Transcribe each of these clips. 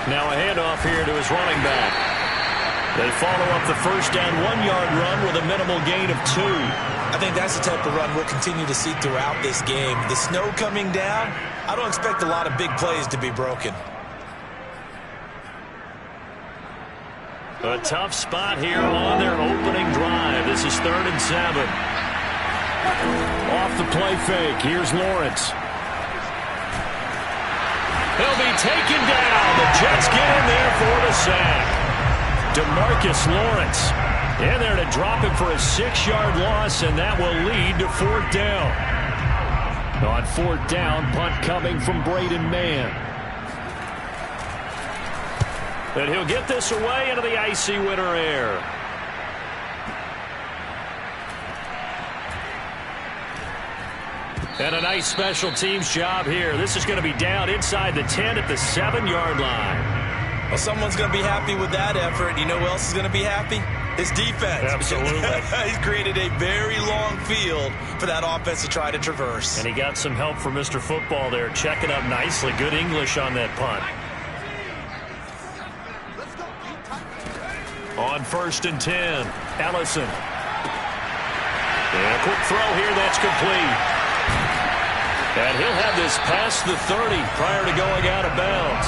Now a handoff here to his running back. They follow up the first down 1-yard run with a minimal gain of 2. I think that's the type of run we'll continue to see throughout this game. The snow coming down, I don't expect a lot of big plays to be broken. A tough spot here on their opening drive. This is 3rd and 7. Off the play fake, here's Lawrence. He'll be taken down. The Jets get in there for the sack. DeMarcus Lawrence in there to drop him for a 6-yard loss, and that will lead to 4th down. On 4th down, punt coming from Braden Mann. And he'll get this away into the icy winter air. And a nice special teams job here. This is going to be down inside the 10 at the 7-yard line. Well, someone's going to be happy with that effort. You know who else is going to be happy? His defense. Absolutely. He's created a very long field for that offense to try to traverse. And he got some help from Mr. Football there, checking up nicely. Good English on that punt. On 1st and 10, Ellison. And a quick throw here, that's complete. And he'll have this past the 30 prior to going out of bounds.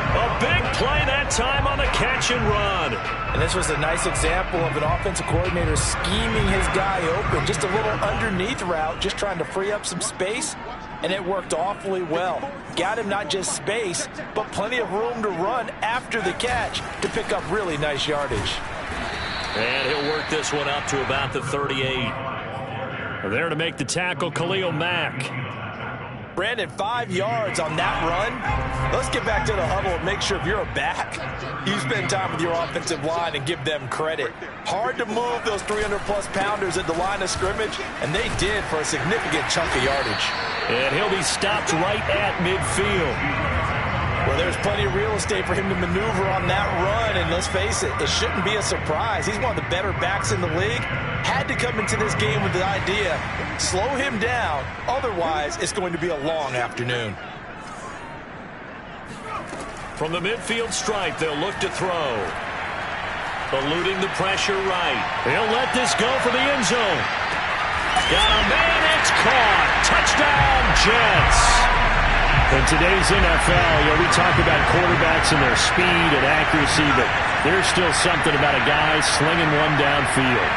A big play that time on the catch and run. And this was a nice example of an offensive coordinator scheming his guy open. Just a little underneath route, just trying to free up some space. And it worked awfully well. Got him not just space, but plenty of room to run after the catch to pick up really nice yardage. And he'll work this one up to about the 38. There to make the tackle, Khalil Mack. Brandon, 5 yards on that run. Let's get back to the huddle and make sure if you're a back, you spend time with your offensive line and give them credit. Hard to move those 300-plus pounders at the line of scrimmage, and they did for a significant chunk of yardage. And he'll be stopped right at midfield. Well, there's plenty of real estate for him to maneuver on that run, and let's face it, it shouldn't be a surprise. He's one of the better backs in the league. Had to come into this game with the idea, slow him down, otherwise it's going to be a long afternoon. From the midfield stripe, they'll look to throw. Eluding the pressure right. They'll let this go for the end zone. Got a man, it's caught. Touchdown, Jets. In today's NFL, we talk about quarterbacks and their speed and accuracy, but there's still something about a guy slinging one downfield.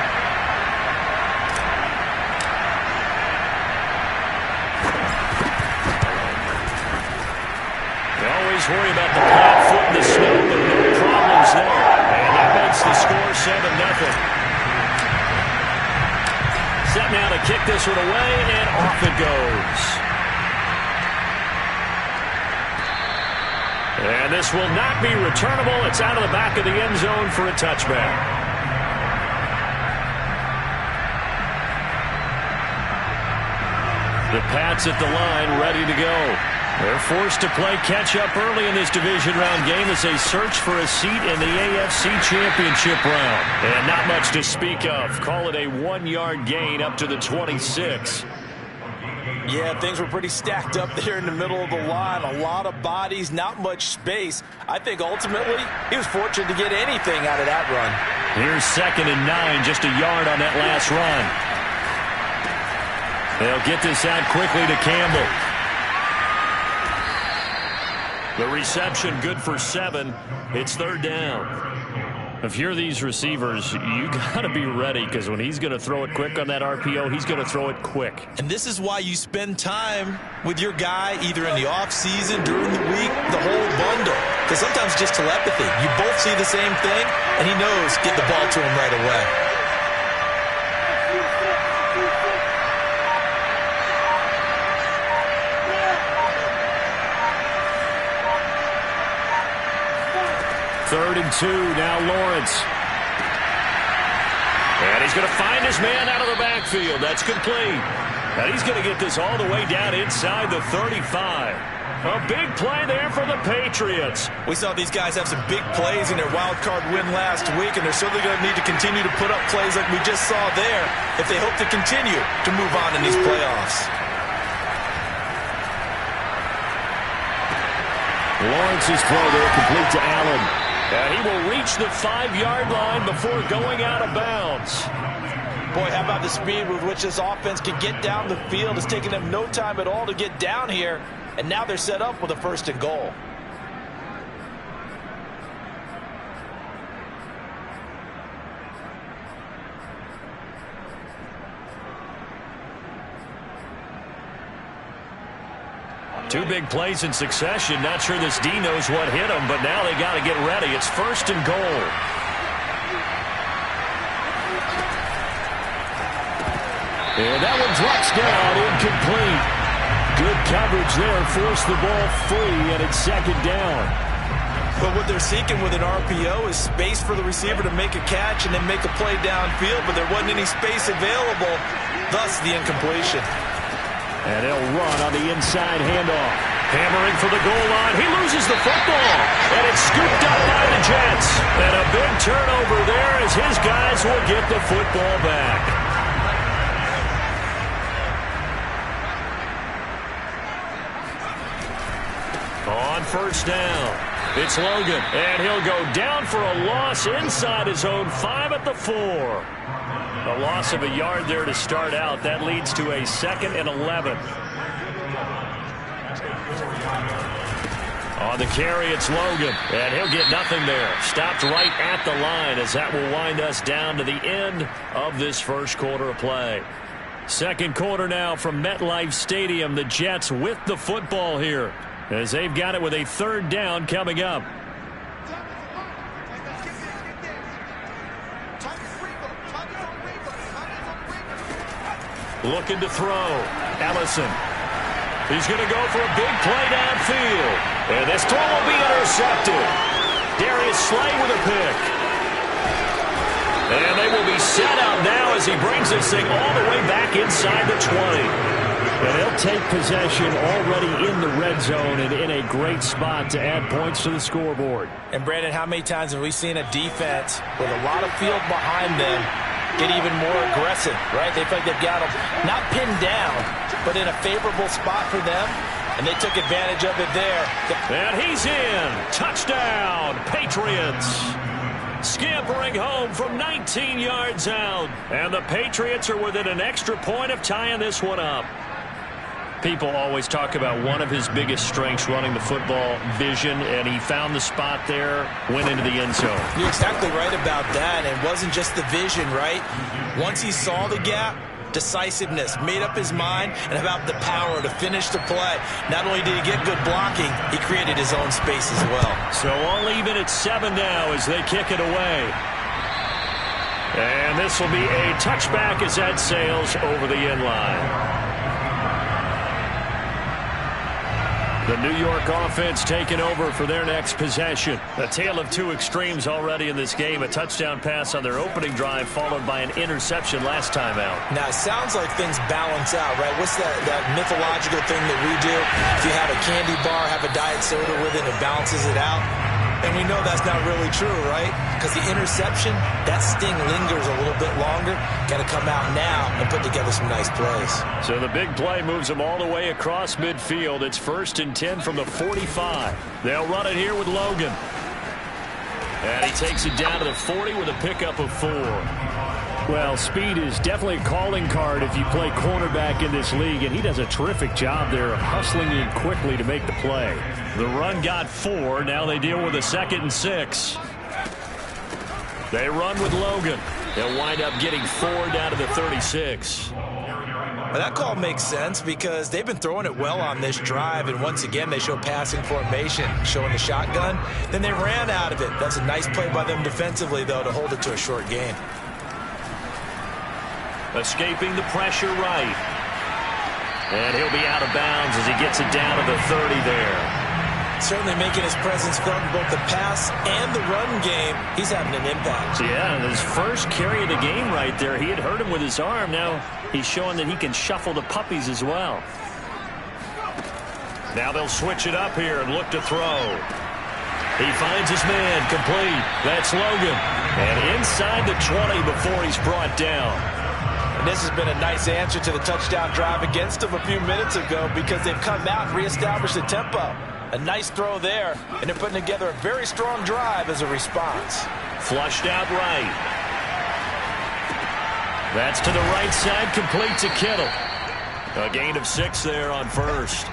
They always worry about the flat foot in the snow, but no problems there. And that makes the score 7-0. Set now to kick this one away, and off it goes. And this will not be returnable. It's out of the back of the end zone for a touchback. The Pats at the line ready to go. They're forced to play catch-up early in this division round game as they search for a seat in the AFC Championship round. And not much to speak of. Call it a 1-yard gain up to the 26. Yeah, things were pretty stacked up there in the middle of the line. A lot of bodies, not much space. I think ultimately he was fortunate to get anything out of that run. Here's 2nd and 9, just a yard on that last run. They'll get this out quickly to Campbell. The reception good for 7. It's 3rd down. If you're these receivers, you got to be ready because when he's going to throw it quick on that RPO, he's going to throw it quick. And this is why you spend time with your guy either in the offseason, during the week, the whole bundle. Because sometimes just telepathy. You both see the same thing, and he knows get the ball to him right away. Third and 2, now Lawrence. And he's going to find his man out of the backfield. That's complete. And he's going to get this all the way down inside the 35. A big play there for the Patriots. We saw these guys have some big plays in their wild card win last week, and they're certainly going to need to continue to put up plays like we just saw there if they hope to continue to move on in these playoffs. Lawrence's throw there complete to Allen. And he will reach the 5-yard line before going out of bounds. Boy, how about the speed with which this offense can get down the field? It's taken them no time at all to get down here. And now they're set up with a 1st and goal. Two big plays in succession. Not sure this D knows what hit him, but now they got to get ready. It's 1st and goal. And that one drops down, incomplete. Good coverage there, forced the ball free, and it's 2nd down. But what they're seeking with an RPO is space for the receiver to make a catch and then make a play downfield, but there wasn't any space available, thus the incompletion. And he'll run on the inside handoff. Hammering for the goal line. He loses the football. And it's scooped up by the Jets. And a big turnover there as his guys will get the football back. On 1st down, it's Logan. And he'll go down for a loss inside his own 5 at the 4. A loss of a yard there to start out. That leads to a 2nd and 11. On the carry, it's Logan. And he'll get nothing there. Stopped right at the line as that will wind us down to the end of this 1st quarter of play. 2nd quarter now from MetLife Stadium. The Jets with the football here as they've got it with a 3rd down coming up. Looking to throw. Ellison. He's going to go for a big play downfield. And this throw will be intercepted. Darius Slay with a pick. And they will be set up now as he brings this thing all the way back inside the 20. And he'll take possession already in the red zone and in a great spot to add points to the scoreboard. And, Brandon, how many times have we seen a defense with a lot of field behind them get even more aggressive, right? They feel like they've got them not pinned down, but in a favorable spot for them, and they took advantage of it there. And he's in. Touchdown, Patriots. Scampering home from 19 yards out. And the Patriots are within an extra point of tying this one up. People always talk about one of his biggest strengths running the football, vision, and he found the spot there, went into the end zone. You're exactly right about that. It wasn't just the vision, right? Once he saw the gap, decisiveness, made up his mind, and about the power to finish the play. Not only did he get good blocking, he created his own space as well. So all even at 7 now as they kick it away. And this will be a touchback as that sails over the end line. The New York offense taking over for their next possession. A tale of two extremes already in this game. A touchdown pass on their opening drive followed by an interception last time out. Now, it sounds like things balance out, right? What's that mythological thing that we do? If you have a candy bar, have a diet soda with it, it balances it out. And we know that's not really true, right? Because the interception, that sting lingers a little bit longer. Got to come out now and put together some nice plays. So the big play moves them all the way across midfield. It's 1st and 10 from the 45. They'll run it here with Logan. And he takes it down to the 40 with a pickup of 4. Well, speed is definitely a calling card if you play cornerback in this league, and he does a terrific job there of hustling in quickly to make the play. The run got 4. Now they deal with a 2nd and 6. They run with Logan. They'll wind up getting 4 down to the 36. Well, that call makes sense because they've been throwing it well on this drive, and once again they show passing formation, showing the shotgun. Then they ran out of it. That's a nice play by them defensively, though, to hold it to a short gain. Escaping the pressure right. And he'll be out of bounds as he gets it down to the 30 there. Certainly making his presence felt in both the pass and the run game. He's having an impact. Yeah, his first carry of the game right there. He had hurt him with his arm. Now he's showing that he can shuffle the puppies as well. Now they'll switch it up here and look to throw. He finds his man complete. That's Logan. And inside the 20 before he's brought down. And this has been a nice answer to the touchdown drive against them a few minutes ago because they've come out and reestablished the tempo. A nice throw there, and they're putting together a very strong drive as a response. Flushed out right. That's to the right side, complete to Kittle. A gain of 6 there on first.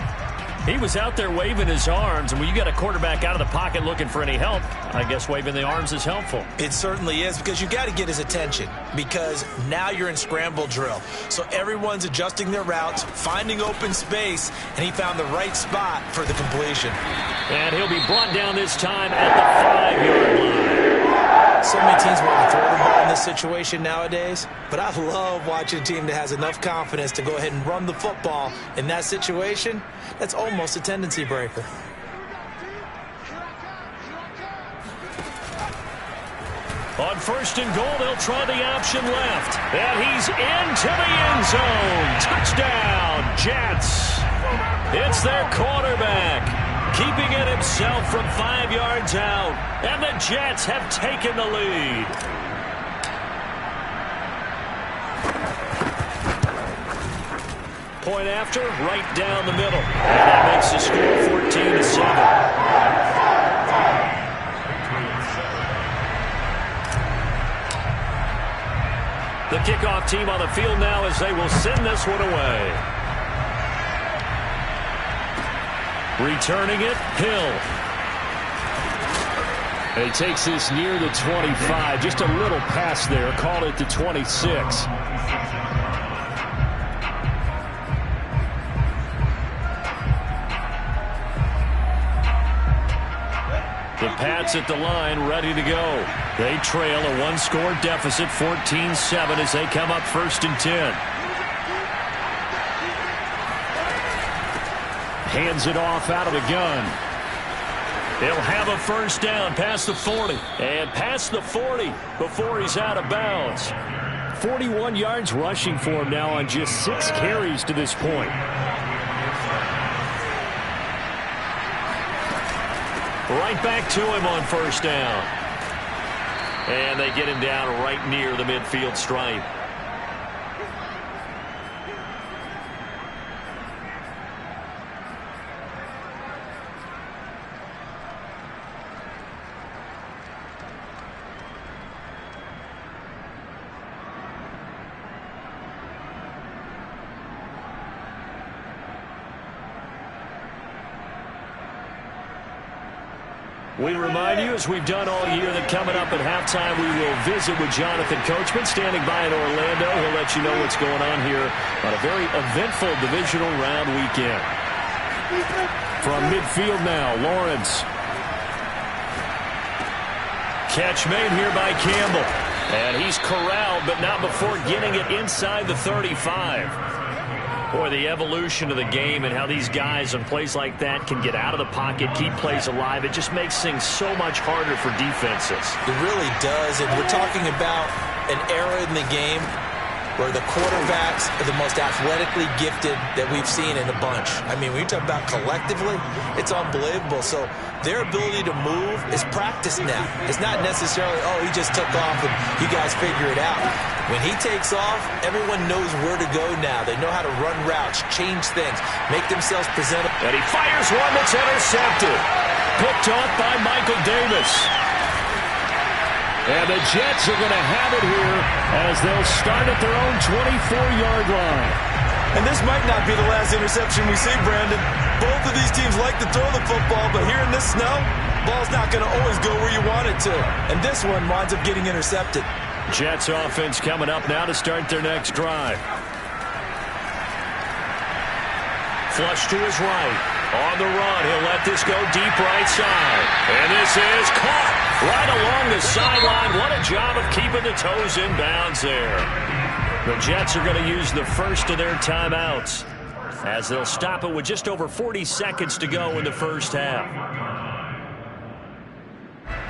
He was out there waving his arms, and when you got a quarterback out of the pocket looking for any help, I guess waving the arms is helpful. It certainly is, because you got to get his attention, because now you're in scramble drill. So everyone's adjusting their routes, finding open space, and he found the right spot for the completion. And he'll be brought down this time at the 5-yard line. So many teams want to throw the ball in this situation nowadays, but I love watching a team that has enough confidence to go ahead and run the football in that situation. That's almost a tendency breaker. On first and goal, they'll try the option left. And he's into the end zone. Touchdown, Jets. It's their quarterback, keeping it himself from 5 yards out. And the Jets have taken the lead. Point after, right down the middle. And that makes the score 14-7. The kickoff team on the field now as they will send this one away. Returning it, Hill. He takes this near the 25. Just a little pass there. Called it the 26. The Pats at the line, ready to go. They trail a one-score deficit, 14-7, as they come up first and 10. Hands it off out of the gun. He'll have a first down past the 40. And past the 40 before he's out of bounds. 41 yards rushing for him now on just 6 carries to this point. Right back to him on first down. And they get him down right near the midfield stripe. We remind you, as we've done all year, that coming up at halftime, we will visit with Jonathan Coachman, standing by in Orlando. He'll let you know what's going on here on a very eventful divisional round weekend. From midfield now, Lawrence. Catch made here by Campbell. And he's corralled, but not before getting it inside the 35. Boy, the evolution of the game and how these guys on plays like that can get out of the pocket, keep plays alive, it just makes things so much harder for defenses. It really does, and we're talking about an era in the game where the quarterbacks are the most athletically gifted that we've seen in a bunch. I mean, when you talk about collectively, it's unbelievable. So their ability to move is practiced now. It's not necessarily, oh, he just took off and you guys figure it out. When he takes off, everyone knows where to go now. They know how to run routes, change things, make themselves presentable. And he fires one that's intercepted. Picked off by Michael Davis. And the Jets are going to have it here as they'll start at their own 24-yard line. And this might not be the last interception we see, Brandon. Both of these teams like to throw the football, but here in this snow, ball's not going to always go where you want it to. And this one winds up getting intercepted. Jets offense coming up now to start their next drive. Flush to his right. On the run, he'll let this go deep right side. And this is caught right along the sideline. What a job of keeping the toes in bounds there. The Jets are going to use the first of their timeouts as they'll stop it with just over 40 seconds to go in the first half.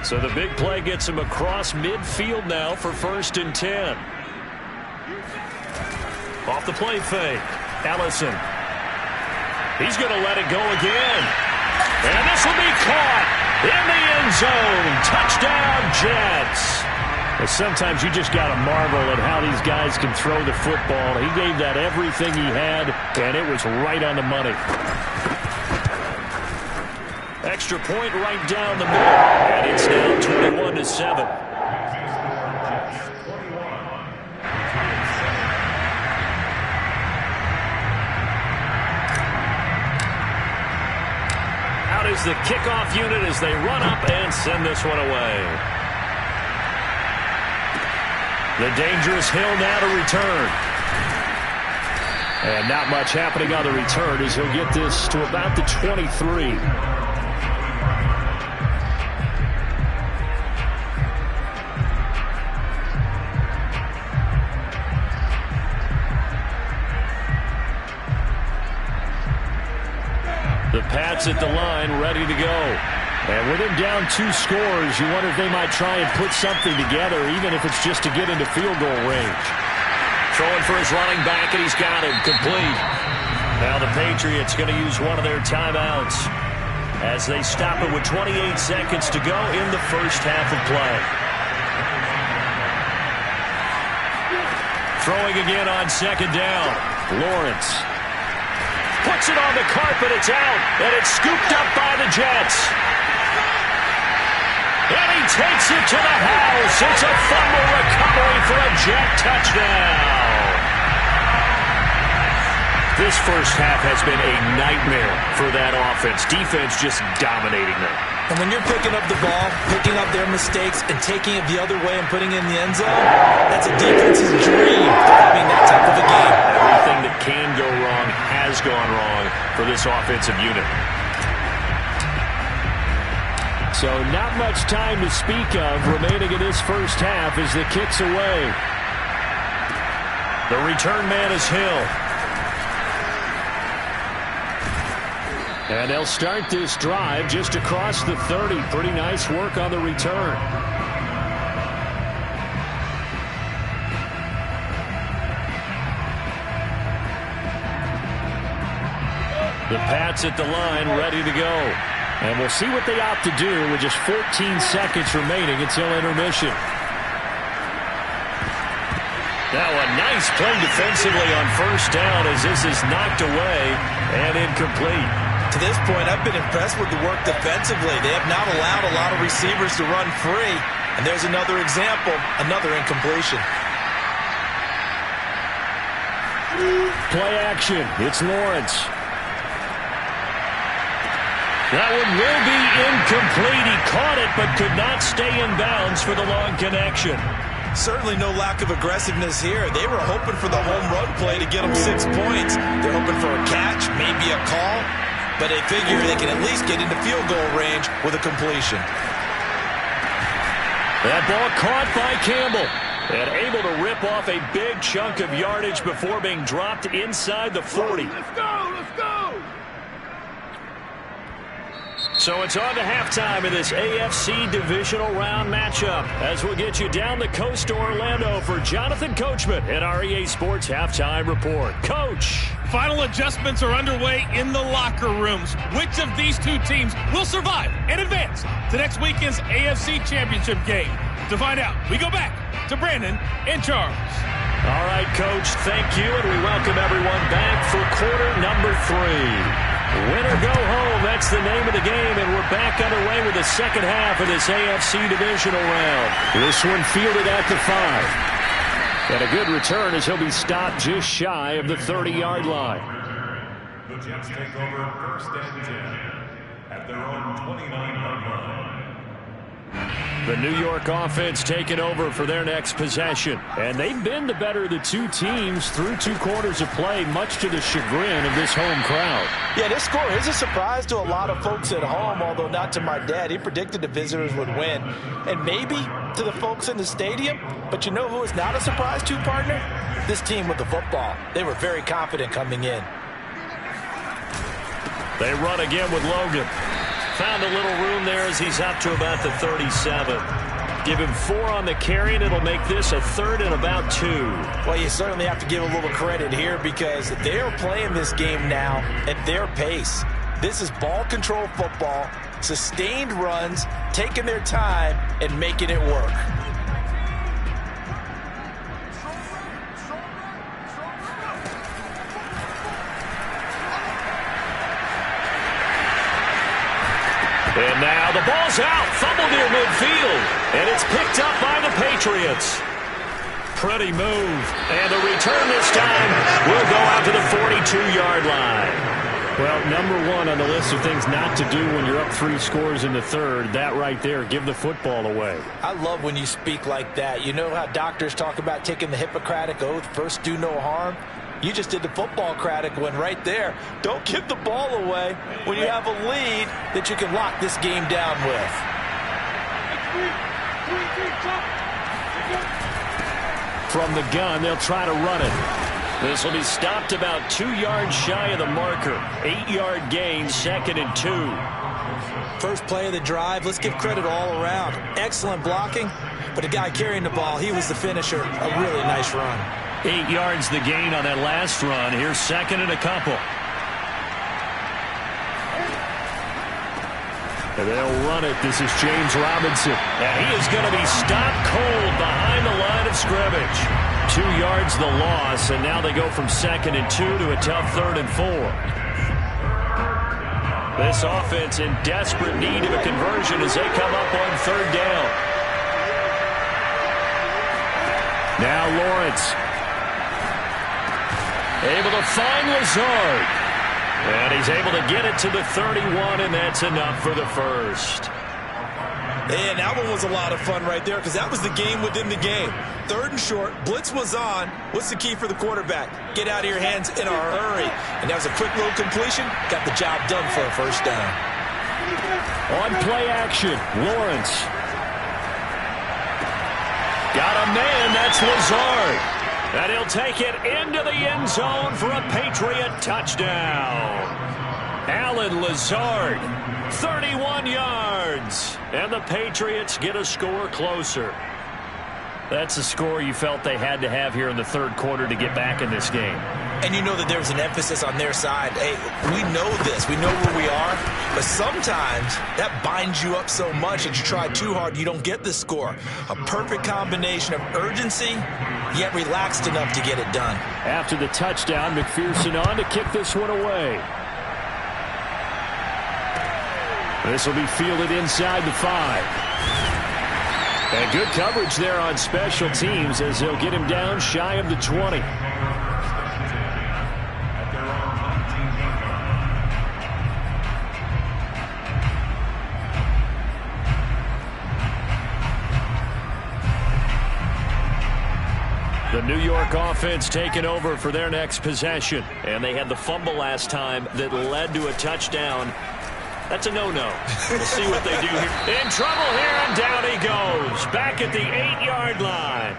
So the big play gets him across midfield now for first and 10. Off the play fake, Ellison. He's going to let it go again. And this will be caught in the end zone. Touchdown, Jets. But sometimes you just got to marvel at how these guys can throw the football. He gave that everything he had, and it was right on the money. Extra point right down the middle. And it's now 21-7. Out is the kickoff unit as they run up and send this one away. The dangerous Hill now to return. And not much happening on the return as he'll get this to about the 23. The Pats at the line, ready to go. And with him down 2 scores, you wonder if they might try and put something together, even if it's just to get into field goal range. Throwing for his running back, and he's got him complete. Now the Patriots going to use one of their timeouts as they stop it with 28 seconds to go in the first half of play. Throwing again on second down. Lawrence puts it on the carpet. It's out, and it's scooped up by the Jets. And he takes it to the house. It's a fumble recovery for a Jet touchdown. This first half has been a nightmare for that offense. Defense just dominating them. And when you're picking up the ball, picking up their mistakes, and taking it the other way and putting it in the end zone, that's a defense's dream having that type of a game. Everything that can go wrong has gone wrong for this offensive unit. So not much time to speak of remaining in this first half as the kick's away. The return man is Hill. And they'll start this drive just across the 30. Pretty nice work on the return. The Pats at the line, ready to go. And we'll see what they opt to do with just 14 seconds remaining until intermission. Now a nice play defensively on first down as this is knocked away and incomplete. To this point, I've been impressed with the work defensively. They have not allowed a lot of receivers to run free. And there's another example, another incompletion. Play action. It's Lawrence. That one will be incomplete. He caught it but could not stay in bounds for the long connection. Certainly no lack of aggressiveness here. They were hoping for the home run play to get them 6 points. They're hoping for a catch, maybe a call. But they figure they can at least get into field goal range with a completion. That ball caught by Campbell. And able to rip off a big chunk of yardage before being dropped inside the 40. Let's go, let's go! So it's on to halftime in this AFC divisional round matchup as we'll get you down the coast to Orlando for Jonathan Coachman at our EA Sports Halftime Report. Coach! Final adjustments are underway in the locker rooms. Which of these two teams will survive and advance to next weekend's AFC Championship game? To find out, we go back to Brandon and Charles. All right, Coach, thank you, and we welcome everyone back for quarter number 3. Win or go home, that's the name of the game, and we're back underway with the second half of this AFC divisional round. This one fielded at the 5. And a good return as he'll be stopped just shy of the 30-yard line. The Jets take over first and 10 at their own 29-yard line. The New York offense taking over for their next possession. And they've been the better of the two teams through 2 quarters of play, much to the chagrin of this home crowd. Yeah, this score is a surprise to a lot of folks at home, although not to my dad. He predicted the visitors would win. And maybe to the folks in the stadium. But you know who is not a surprise to, partner? This team with the football. They were very confident coming in. They run again with Logan. Found a little room there as he's up to about the 37. Give him 4 on the carry, and it'll make this a 3rd and about 2. Well, you certainly have to give a little credit here because they are playing this game now at their pace. This is ball control football, sustained runs, taking their time, and making it work. Now the ball's out. Fumble near midfield. And it's picked up by the Patriots. Pretty move. And the return this time will go out to the 42-yard line. Well, number one on the list of things not to do when you're up 3 scores in the third, that right there, give the football away. I love when you speak like that. You know how doctors talk about taking the Hippocratic Oath, first do no harm? You just did the football-cratic one right there. Don't give the ball away when you have a lead that you can lock this game down with. From the gun, they'll try to run it. This will be stopped about 2 yards shy of the marker. 8-yard gain, 2nd and 2. First play of the drive, let's give credit all around. Excellent blocking, but the guy carrying the ball, he was the finisher. A really nice run. 8 yards the gain on that last run. Here's 2nd and a couple. And they'll run it. This is James Robinson. And he is going to be stopped cold behind the line of scrimmage. 2 yards the loss, and now they go from 2nd and 2 to a tough 3rd and 4. This offense in desperate need of a conversion as they come up on 3rd down. Now Lawrence. Able to find Lazard. And he's able to get it to the 31, and that's enough for the first. And that one was a lot of fun right there because that was the game within the game. 3rd and short, blitz was on. What's the key for the quarterback? Get out of your hands in a hurry. And that was a quick little completion. Got the job done for a first down. On play action, Lawrence. Got a man, that's Lazard. And he'll take it into the end zone for a Patriot touchdown. Allen Lazard, 31 yards. And the Patriots get a score closer. That's a score you felt they had to have here in the 3rd quarter to get back in this game. And you know that there was an emphasis on their side. Hey, we know this. We know where we are. But sometimes that binds you up so much that you try too hard, you don't get the score. A perfect combination of urgency, yet relaxed enough to get it done. After the touchdown, McPherson on to kick this one away. This will be fielded inside the 5. And good coverage there on special teams as they'll get him down shy of the 20. The New York offense taking over for their next possession. And they had the fumble last time that led to a touchdown. That's a no-no. We'll see what they do here. In trouble here, and down he goes. Back at the 8-yard line.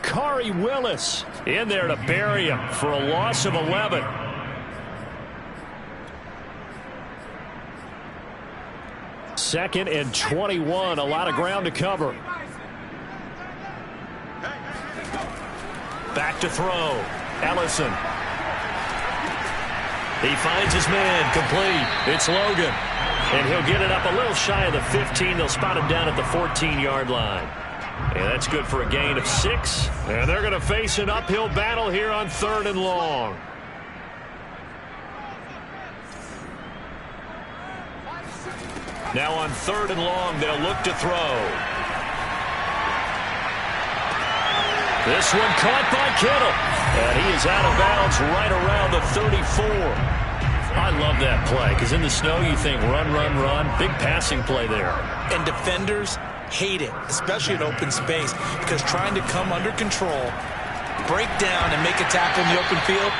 Khari Willis in there to bury him for a loss of 11. Second and 21. A lot of ground to cover. Back to throw. Ellison. He finds his man, complete. It's Logan. And he'll get it up a little shy of the 15. They'll spot him down at the 14-yard line. And that's good for a gain of 6. And they're going to face an uphill battle here on 3rd and long. Now on 3rd and long, they'll look to throw. This one caught by Kittle. And he is out of bounds right around the 34. I love that play because in the snow you think run, run, run. Big passing play there. And defenders hate it, especially in open space, because trying to come under control, break down, and make a tackle in the open field,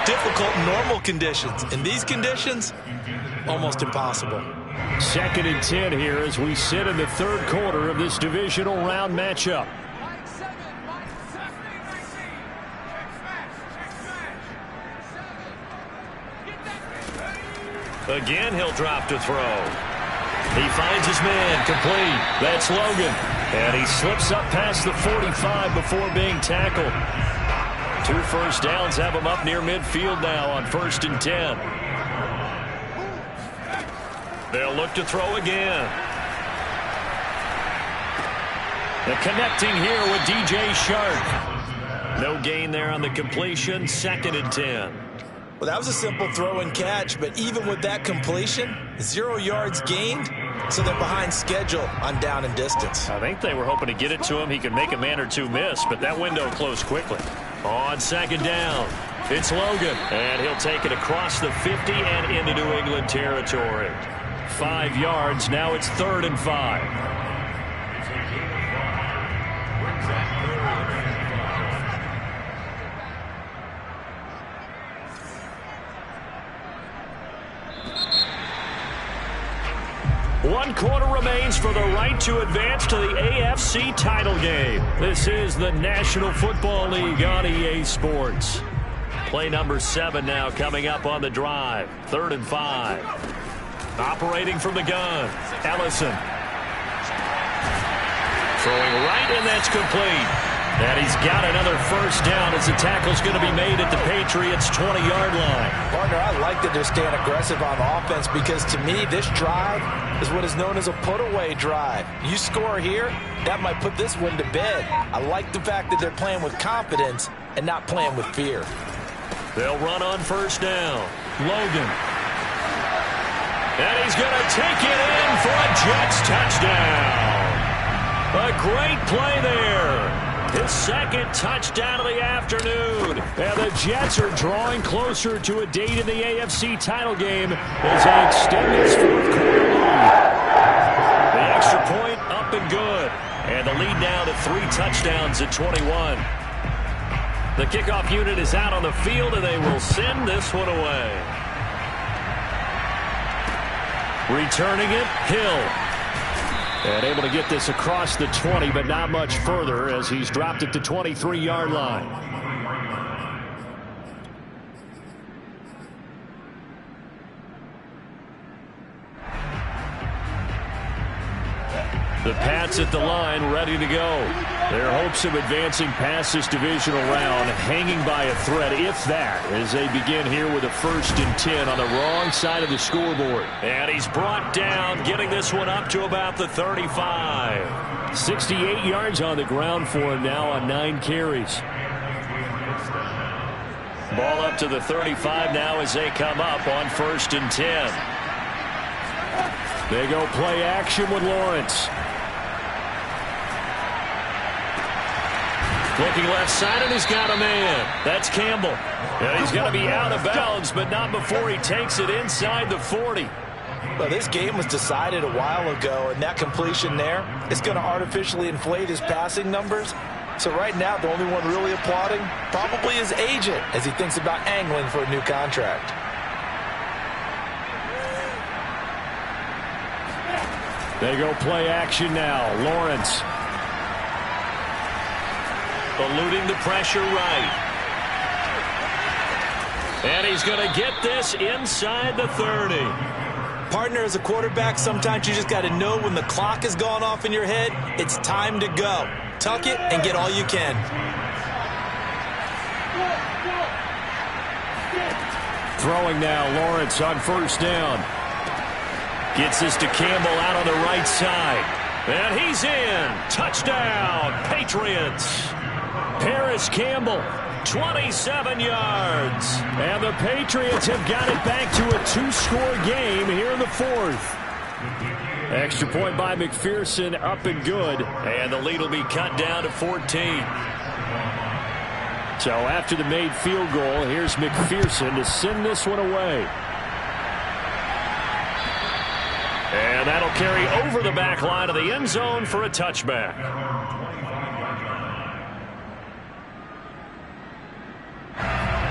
difficult in normal conditions. In these conditions, almost impossible. 2nd and 10 here as we sit in the 3rd quarter of this divisional round matchup. Again, he'll drop to throw. He finds his man, complete. That's Logan. And he slips up past the 45 before being tackled. 2 first downs have him up near midfield now on 1st and 10. They'll look to throw again. And connecting here with DJ Shark. No gain there on the completion. 2nd and 10. Well, that was a simple throw and catch, but even with that completion, 0 yards gained, So they're behind schedule on down and distance. I think they were hoping to get it to him. He could make a man or two miss, but that window closed quickly. On second down, it's Logan, and he'll take it across the 50 and into New England territory. 5 yards. Now it's 3rd and 5. One quarter remains for the right to advance to the AFC title game. This is the National Football League on EA Sports. Play number 7 now coming up on the drive. 3rd and 5. Operating from the gun, Ellison. Throwing right, and that's complete. And he's got another first down as the tackle's going to be made at the Patriots' 20-yard line. Partner, I like that they're staying aggressive on offense because to me, this drive is what is known as a put-away drive. You score here, that might put this one to bed. I like the fact that they're playing with confidence and not playing with fear. They'll run on first down. Logan. And he's going to take it in for a Jets touchdown. A great play there. His second touchdown of the afternoon. And the Jets are drawing closer to a date in the AFC title game as they extend this 4th quarter lead. The extra point up and good. And the lead now to 3 touchdowns at 21. The kickoff unit is out on the field, and they will send this one away. Returning it, Hill. And able to get this across the 20, but not much further as he's dropped it to 23-yard line. The Pats at the line, ready to go. Their hopes of advancing past this divisional round hanging by a thread, if that, as they begin here with a 1st and 10 on the wrong side of the scoreboard. And he's brought down, getting this one up to about the 35. 68 yards on the ground for him now on 9 carries. Ball up to the 35 now as they come up on 1st and 10. They go play action with Lawrence. Looking left side, and he's got a man. That's Campbell. And he's going to be out of bounds, but not before he takes it inside the 40. Well, this game was decided a while ago, and that completion there is going to artificially inflate his passing numbers. So right now, the only one really applauding probably his agent as he thinks about angling for a new contract. They go play action now. Lawrence. Eluding the pressure right. And he's going to get this inside the 30. Partner, as a quarterback, sometimes you just got to know when the clock has gone off in your head, it's time to go. Tuck it and get all you can. Throwing now, Lawrence on first down. Gets this to Campbell out on the right side. And he's in. Touchdown, Patriots. Paris Campbell, 27 yards. And the Patriots have got it back to a 2-score game here in the 4th. Extra point by McPherson, up and good. And the lead will be cut down to 14. So after the made field goal, here's McPherson to send this one away. And that'll carry over the back line of the end zone for a touchback.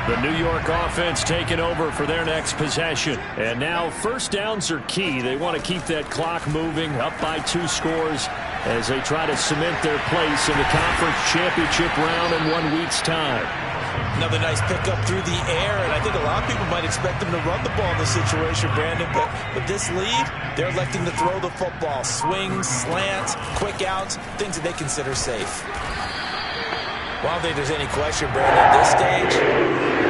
The New York offense taking over for their next possession. And now first downs are key. They want to keep that clock moving, up by 2 scores as they try to cement their place in the conference championship round in 1 week's time. Another nice pickup through the air, and I think a lot of people might expect them to run the ball in this situation, Brandon, but with this lead, they're electing to throw the football. Swings, slants, quick outs, things that they consider safe. Well, I don't think there's any question, Brandon, at this stage,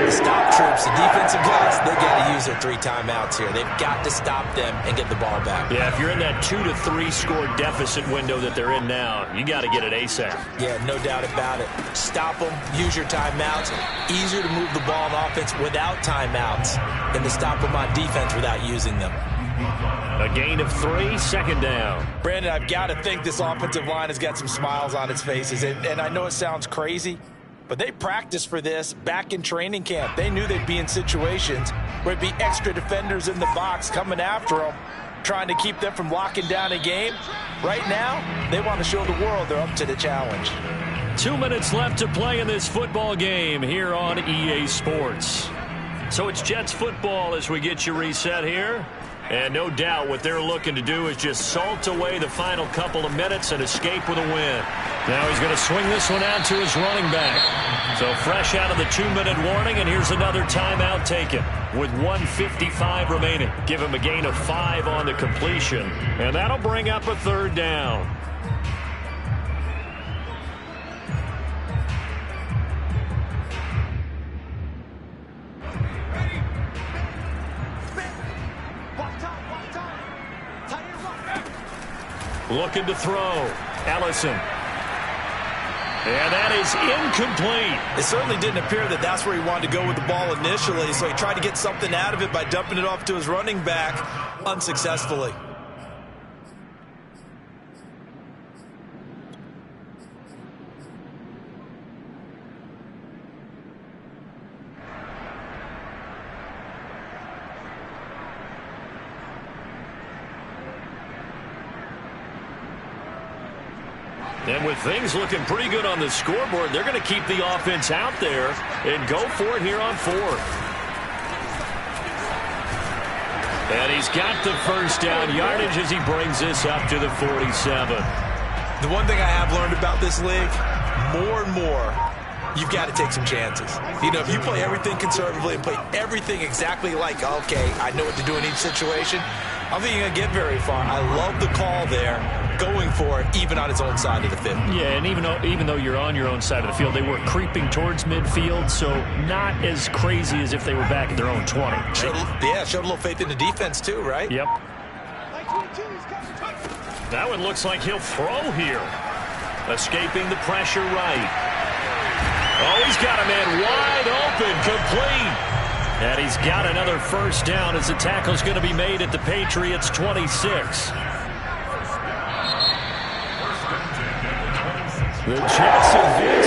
the stop troops, the defensive guys, they got to use their 3 timeouts here. They've got to stop them and get the ball back. Yeah, if you're in that 2 to 3 score deficit window that they're in now, you got to get it ASAP. Yeah, no doubt about it. Stop them, use your timeouts. Easier to move the ball on offense without timeouts than to stop them on defense without using them. A gain of 3, second down. Brandon, I've got to think this offensive line has got some smiles on its faces. And I know it sounds crazy, but they practiced for this back in training camp. They knew they'd be in situations where it'd be extra defenders in the box coming after them, trying to keep them from locking down a game. Right now, they want to show the world they're up to the challenge. 2 minutes left to play in this football game here on EA Sports. So it's Jets football as we get you reset here. And no doubt what they're looking to do is just salt away the final couple of minutes and escape with a win. Now he's going to swing this one out to his running back. So fresh out of the 2-minute warning, and here's another timeout taken with 1:55 remaining. Give him a gain of 5 on the completion, and that'll bring up a third down. Looking to throw. Ellison. And that is incomplete. It certainly didn't appear that that's where he wanted to go with the ball initially, so he tried to get something out of it by dumping it off to his running back unsuccessfully. And with things looking pretty good on the scoreboard, they're going to keep the offense out there and go for it here on 4th. And he's got the first down yardage as he brings this up to the 47. The one thing I have learned about this league, more and more, you've got to take some chances. You know, if you play everything conservatively and play everything exactly like, okay, I know what to do in each situation, I don't think you're going to get very far. I love the call there, going for it, even on his own side of the field. Yeah, and even though you're on your own side of the field, they were creeping towards midfield, so not as crazy as if they were back at their own 20. Right? Showed a little faith in the defense too, right? Yep. That one looks like he'll throw here. Escaping the pressure right. Oh, he's got a man wide open, complete. And he's got another first down as the tackle's going to be made at the Patriots' 26. The Jets advance